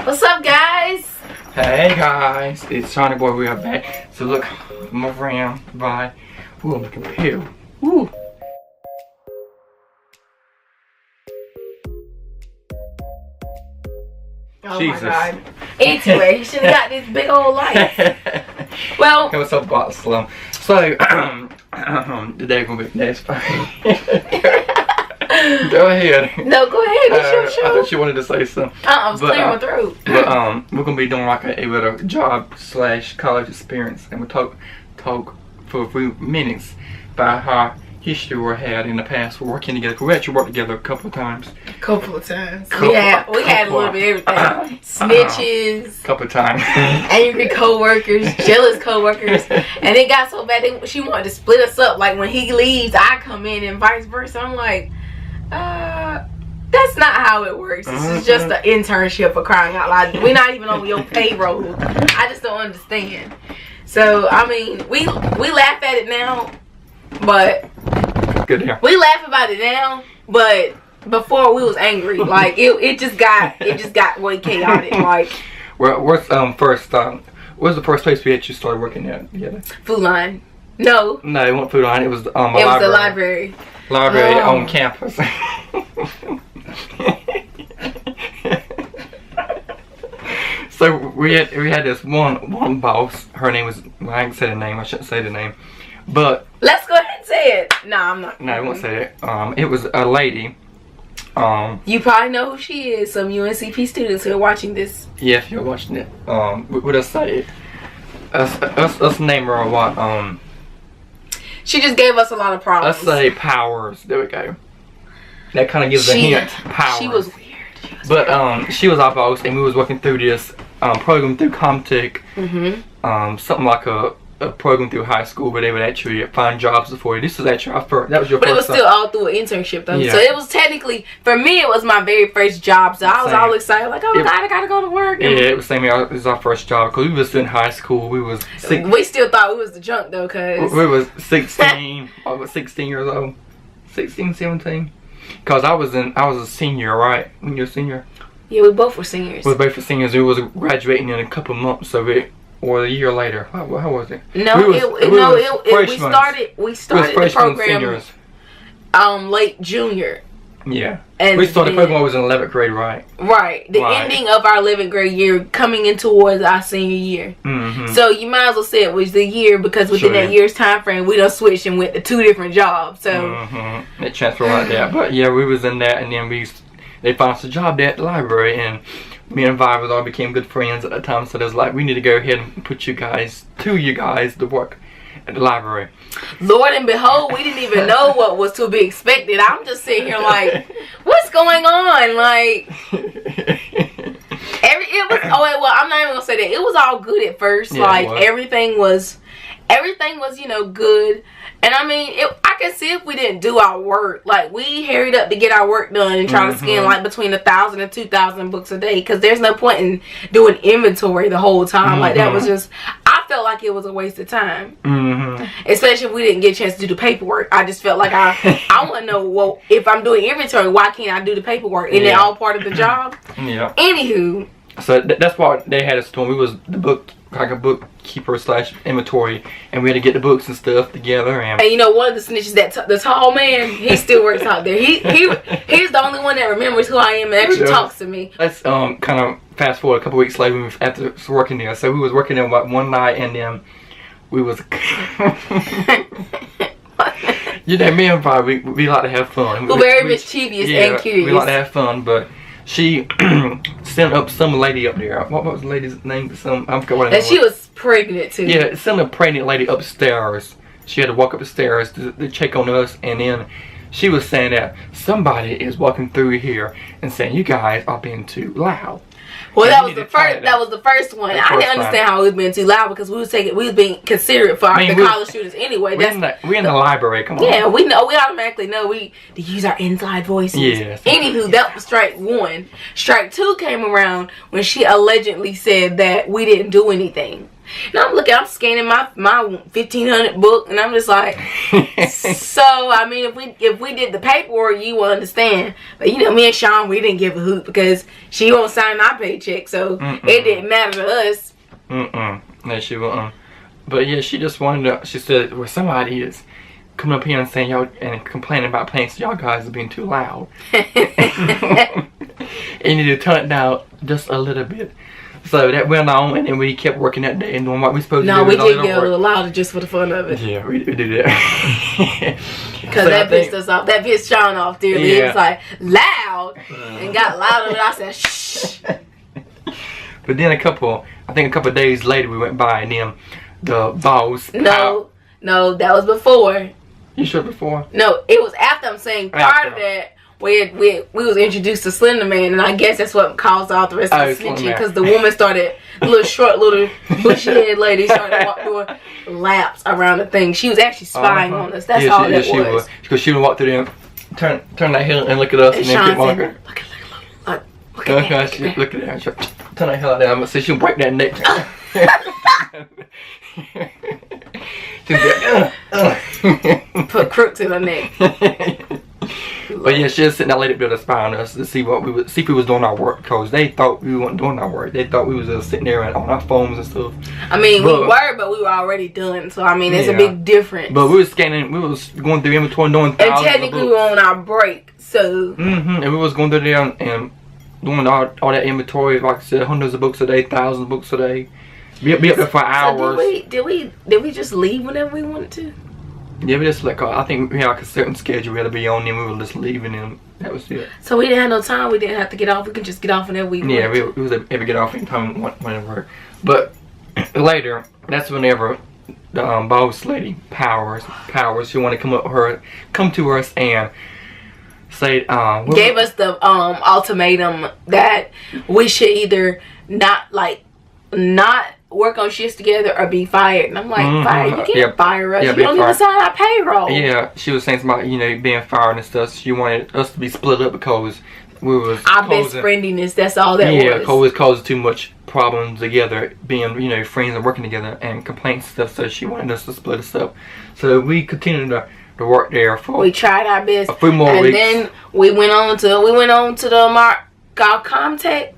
What's up, guys? Hey guys, it's Johnny Boy. We are back. So look, I'm around by. Ooh, I'm looking pale. Ooh. Oh Jesus. my God. Anyway, he should have got this big old light. Well, Hey, what's up, Bot Slum? So, today gonna be next fine. Go ahead. no, go ahead. It's your I show. thought you wanted to say something. I was clearing my throat. But we're gonna be doing like a little job / college experience, and we'll talk for a few minutes about how history we had in the past. We're working together. We actually worked together a couple of times. A couple of times. We had a little bit of everything. Snitches. Couple of times. Angry co-workers, jealous co-workers, and it got so bad she wanted to split us up. Like when he leaves, I come in, and vice versa. I'm like, that's not how it works. This is just an internship, for crying out loud. We're not even on your payroll. I just don't understand. So I mean, we laugh at it now, but Good here. we laugh about it now, but before we was angry. Like it just got way chaotic. Like What's where's the first place we actually started working at together? Food Line. No, No, it wasn't Food Line. It was it was the library. Library Oh. on campus. So we had this one boss. Her name was, well, I can say the name. I shouldn't say the name, but Let's go ahead and say it. No, I'm not. no, I won't say it. It was a lady. You probably know who she is. Some UNCP students who are watching this. Yeah, if you're watching it, what I say? Us name her what? She just gave us a lot of problems. Let's say Powers. There we go. That kind of gives a hint. Powers. She was weird. She was our boss, and we was working through this program through Comtech. Something like a program through high school where they would actually find jobs for you. This was actually our first. That was your But first. it was still all through an internship though. Yeah. So it was technically, for me, it was my very first job. So I was Same. all excited, like, oh God, I gotta go to work. Yeah, it was same. It was our first job because we was in high school. We was We still thought we was the junk though, cause we was 16. I was 16 years old. 16, 17. Cause I was a senior, right? When you're a senior. yeah, we both were seniors. We were both seniors. We was graduating in a couple months of it, or a year later. How was it? No, we started the program seniors. Late junior. Yeah. And We started the then- program when I was in 11th grade, right? Right. The Right. ending of our 11th grade year, coming in towards our senior year. Mm-hmm. So you might as well say it was the year, because within Sure. that year's time frame, we done switched and went to 2 different jobs. So Mm-hmm. It transferred like that. But yeah, we was in that, and then they found us a job there at the library, and me and Vi all became good friends at that time. So there's like, we need to go ahead and put you guys to work at the library. Lord and behold, we didn't even know what was to be expected. I'm just sitting here like, what's going on? Like, I'm not even gonna say that. It was all good at first. Yeah, like it was. everything was, good. And I mean, I can see if we didn't do our work. Like, we hurried up to get our work done and try to scan like between 1,000 and 2,000 books a day, because there's no point in doing inventory the whole time. Like, that was just, I felt like it was a waste of time. Especially if we didn't get a chance to do the paperwork. I just felt like I want to know, well, if I'm doing inventory, why can't I do the paperwork? Isn't it all part of the job? Yeah. Anywho. So that's why they had us doing. We was the bookkeeper / inventory, and we had to get the books and stuff together. And One of the snitches, the tall man, he still works out there. He's the only one that remembers who I am and actually talks to me. Let's kind of fast forward a couple weeks later after working there. So we was working there one night, and then we was me and Vi, we like to have fun. We're very mischievous and curious. We like to have fun, but she sent up some lady up there. What was the lady's name? I forgot what her name was. And she was pregnant too. Yeah, sent a pregnant lady upstairs. She had to walk up the stairs to check on us, and then she was saying that somebody is walking through here and saying you guys are being too loud. Well, that was the first. That was the first one. I didn't understand how we was being too loud, because we was being considerate for the college students anyway. We're in the library. Come on. Yeah, we know. We automatically know to use our inside voices. Yes. Anywho, that was strike 1. Strike 2 came around when she allegedly said that we didn't do anything. And I'm scanning my 1,500 book, and I'm just like, so I mean, if we did the paperwork, you will understand. But you know, me and Sean, we didn't give a hoot because she won't sign our paycheck, so it didn't matter to us. No, she won't. But yeah, she just wanted to. She said, well, somebody is coming up here and saying y'all and complaining about playing, so y'all guys are being too loud. And you need to turn it down just a little bit. So that went on, and then we kept working that day and doing what we supposed to do. No, we did get a little louder just for the fun of it. Yeah, we did that. Because so that pissed us off. That pissed Sean off, dearly. Yeah. He was like, loud, and got louder, and I said, shh. But then a couple of days later, we went by, and then the boss. No, that was before. You sure before? No, it was after. I'm saying prior to that, we was introduced to Slender Man, and I guess that's what caused all the rest of the snitching, because the woman started, little short, little bushy head lady started doing laps around the thing. She was actually spying on us. That's all that was. Because she would walk through there, turn that hill and look at us, and then keep walking. Look at that. Look at that. Turn that hill out there. I'm gonna say she'll break that neck. Put crooks in her neck. But yeah, she was sitting there late there to spy on us to see if we was doing our work, because they thought we weren't doing our work. They thought we was just sitting there on our phones and stuff. I mean, we were, but we were already done. So I mean, it's a big difference. But we was scanning. We was going through inventory, doing thousands of books. And technically, we were on our break, so. And we was going through there and doing all that inventory, like I said, hundreds of books a day, thousands of books a day. Be up there for hours. So did we just leave whenever we wanted to? Yeah, we just I think we had like a certain schedule we had to be on, and we were just leaving, and that was it. So we didn't have no time. We didn't have to get off. We could just get off whenever we wanted. Yeah, we was able to get off anytime whenever. But later, that's whenever the boss lady Powers, she wanted to come to us and say gave us the ultimatum that we should either not work on shifts together or be fired. And I'm like, fired? You can't fire us. You don't even sign our payroll. Yeah, she was saying something about, being fired and stuff. She wanted us to be split up because we was our best friendliness. That's all that was. Yeah, because we was causing too much problems together, being, friends and working together, and complaints and stuff. So she wanted us to split us up. So we continued to work there for. We tried our best. A few more weeks. And then we went on to the Contact.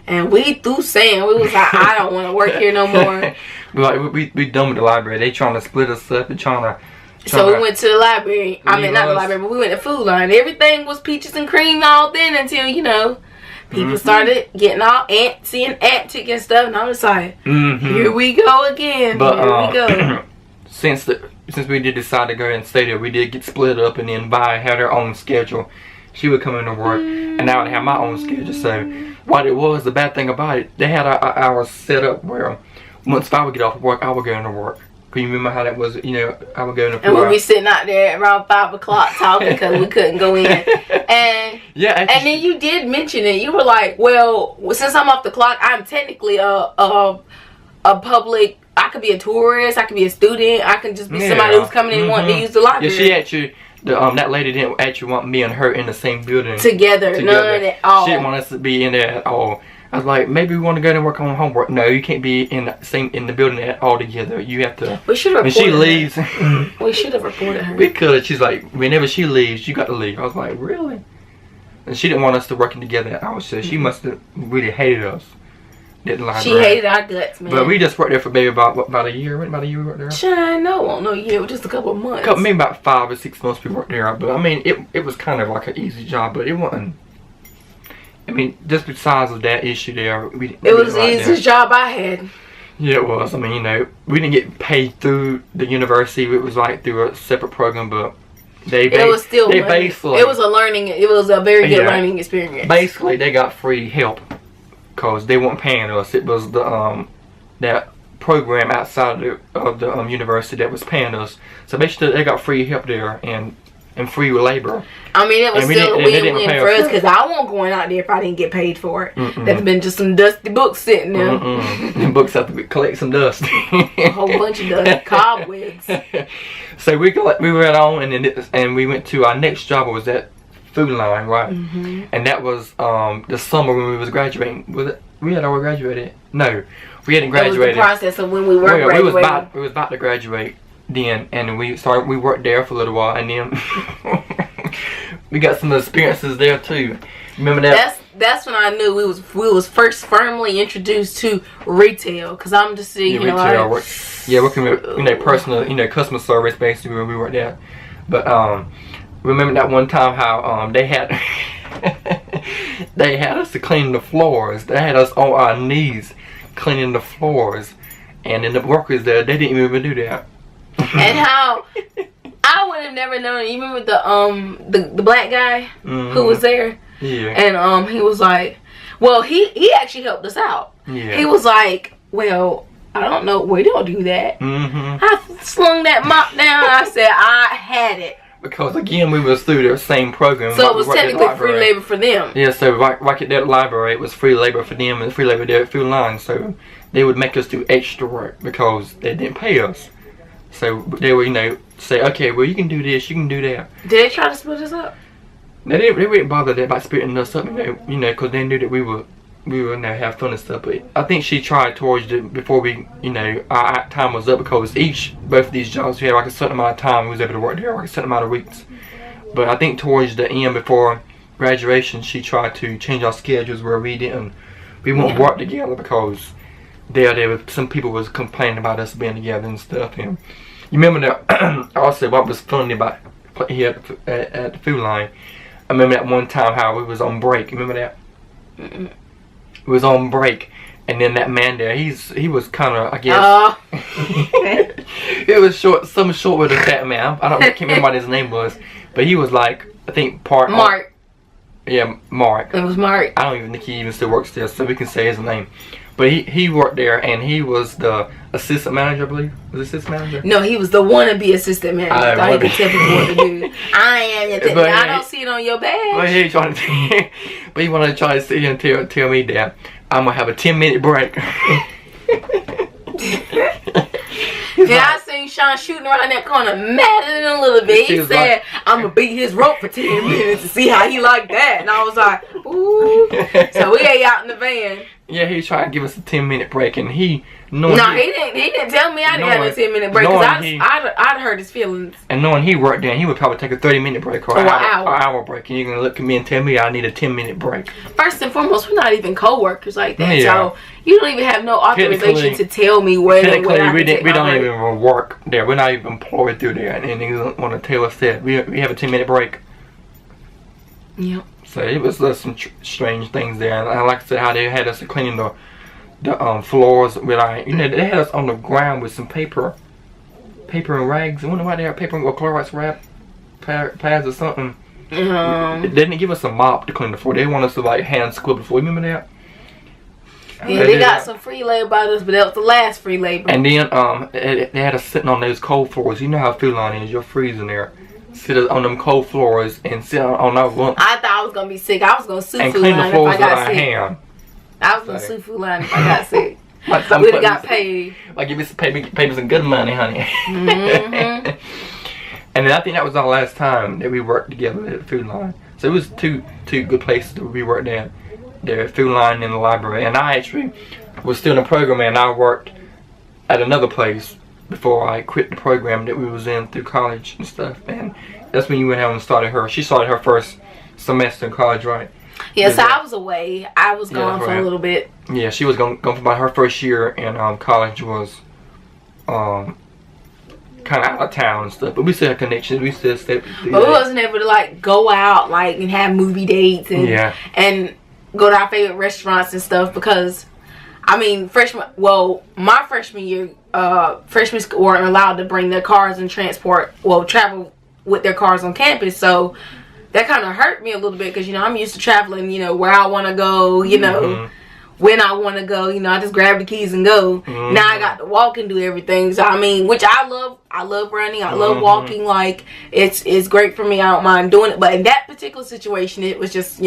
And we threw sand. We was like, I don't want to work here no more. we done with the library. They trying to split us up and trying to. So we went to the library. I mean, not the library, but we went to Food Line. Everything was peaches and cream all then until, people started getting all antsy and antic and stuff. And I was like, here we go again. But, here we go. Since we did decide to go ahead and stay there, we did get split up, and then Vi had her own schedule. She would come into work, and I would have my own schedule. So what it was, the bad thing about it, they had our hours set up where once I would get off of work, I would go into work. Can you remember how that was? I would go into. And we'd be sitting out there around 5 o'clock talking because we couldn't go in. And and then you did mention it. You were like, "Well, since I'm off the clock, I'm technically a public. I could be a tourist. I could be a student. I can just be somebody who's coming in and wanting to use the library." Yeah, she actually. That lady didn't actually want me and her in the same building together. None at all. She didn't want us to be in there at all. I was like, maybe we want to go and work on homework. No, you can't be in the building at all together. You have to. We should have. When she leaves, we should have reported her. We could. She's like, whenever she leaves, you got to leave. I was like, really? And she didn't want us to working together at all. So she must have really hated us. She hated our guts, man. But we just worked there for maybe about a year. About a year we worked there. Shine, no year. Just a couple of months. Maybe about 5 or 6 months we worked there. But I mean, it was kind of like an easy job, but it wasn't. I mean, just besides of that issue there, it was the easiest job I had. Yeah, it was. I mean, we didn't get paid through the university. It was like through a separate program, but it was a very good learning experience. Basically, they got free help. Because they weren't paying us. It was the that program outside of the university that was paying us. So basically they got free help there and free labor. I mean, it was still a win-win for us because I won't going out there if I didn't get paid for it. That's been just some dusty books sitting there. And books have to collect some dust. A whole bunch of dust, cobwebs. So we went on and we went to our next job. Was that Food Line, right? And that was the summer when we was graduating. Was it? We had already graduated. No, we hadn't That was graduated. the process of when we were Well, graduating. we was about to graduate then, and we worked there for a little while, and then we got some experiences there too. Remember that? That's when I knew we was first firmly introduced to retail, because I'm just seeing retail work. Yeah, working with personal customer service basically where we worked there. But remember that one time how they had they had us to clean the floors. They had us on our knees cleaning the floors, and then the workers there, they didn't even do that. And how I would have never known. You remember the black guy who was there? Yeah. And he was like, well, he actually helped us out. Yeah. He was like, well, I don't know, we don't do that. I slung that mop down. I said I had it. Because again, we was through the same program. So it was technically free labor for them. Yeah, so right at that library, it was free labor for them and free labor there at Food Line. So they would make us do extra work because they didn't pay us. So they would, say, okay, well, you can do this, you can do that. Did they try to split us up? They didn't bother about splitting us up, because they knew that we would have fun and stuff. But I think she tried towards before we, our time was up, because both of these jobs, we had like a certain amount of time we was able to work there, like a certain amount of weeks. But I think towards the end, before graduation, she tried to change our schedules where we won't work together, because some people was complaining about us being together and stuff. And you remember that? Also, what was funny about here at the Food Line? I remember that one time how we was on break. Remember that? We was on break, and then that man there, he was kind of, I guess, it was some short with a fat man. Can't remember what his name was, but he was like, I think Mark. Yeah, Mark. It was Mark. I don't even think he even still works there, so we can say his name. But he worked there, and he was the assistant manager, I believe. Was he assistant manager? No, he was the wannabe assistant manager. Thought he could tell people what to do. I am your technical. I don't see it on your badge. But he wanted to try to sit here and tell me that I'm gonna have a 10-minute break. Yeah, I seen Sean shooting around that corner madder than a little bit. He said, I'm going to beat his rope for 10 minutes to see how he liked that. And I was like, ooh. So we ate out in the van. Yeah, he tried to give us a 10-minute break, and he didn't tell me I didn't have a 10-minute break, because I'd hurt his feelings. And knowing he worked there, he would probably take a 30-minute break or an hour break, and you're going to look at me and tell me I need a 10-minute break. First and foremost, we're not even co-workers like that, so you don't even have no authorization to tell me where I we don't even work there. We're not even employed through there, and they don't want to tell us that. We have a 10-minute break. Yep. So it was some strange things there, and like I said, how they had us cleaning the floors with they had us on the ground with some paper and rags. I wonder why they had paper or Clorox wrap pads or something. They didn't give us a mop to clean the floor. They want us to hand scrub the floor. Remember that? Yeah, they got some free labor by us, but that was the last free labor. And then they had us sitting on those cold floors. You know how Food Line is. You're freezing there. Sit on them cold floors and sit on our rumps. I thought I was gonna be sick. I was gonna sue and Food clean Line the floors if I got with our sick. hand. I was gonna sue Food Line if I got sick. We'd We'd have got paid. Like give me some good money, honey. And then I think that was our last time that we worked together at Food Line. So it was two good places that we worked at. The Food Line and the library. And I actually was still in the program, and I worked at another place before I quit the program that we was in through college and stuff. And that's when you went out and started her. She started her first semester in college, right? Yeah, so I was away. I was gone for a little bit. Yeah, she was gone for about her first year, and college was kind of out of town and stuff. But we still had connections. We still stayed. But we wasn't able to go out and have movie dates and go to our favorite restaurants and stuff, because my freshman year, freshmen weren't allowed to bring their cars and travel with their cars on campus. So that kind of hurt me a little bit, because I'm used to traveling, where I want to go, when I want to go. I just grab the keys and go. Now I got to walk and do everything. So which I love running. I love walking. It's great for me. I don't mind doing it. But in that particular situation, it was just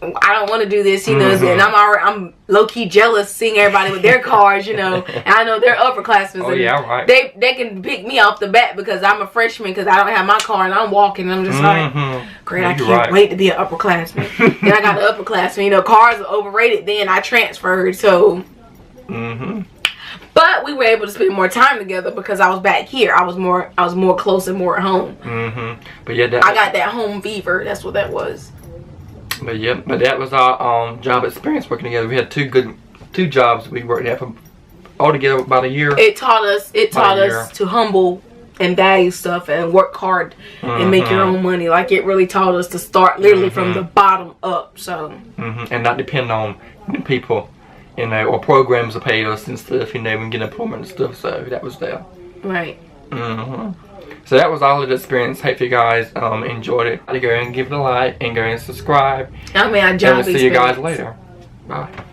I don't want to do this, you know, and I'm low key jealous seeing everybody with their cars, you know, and I know they're upperclassmen. Oh yeah, right. They can pick me off the bat because I'm a freshman because I don't have my car and I'm walking and I'm just like, great, I can't wait to be an upperclassman. Then I got an upperclassman, you know, cars are overrated. Then I transferred, so. But we were able to spend more time together because I was back here. I was more close and more at home. But yeah, I got that home fever. That's what that was. But yeah, but that was our job experience working together. We had two jobs we worked at for altogether about a year. It taught us to humble and value stuff and work hard and make your own money. Like it really taught us to start literally from the bottom up. So and not depend on people, you know, or programs to pay us and stuff, you know, and get employment and stuff. So that was there. Right. So that was all of the experience. Hope you guys enjoyed it. Go and give it a like and go and subscribe. I mean, and we'll see you guys later. Bye.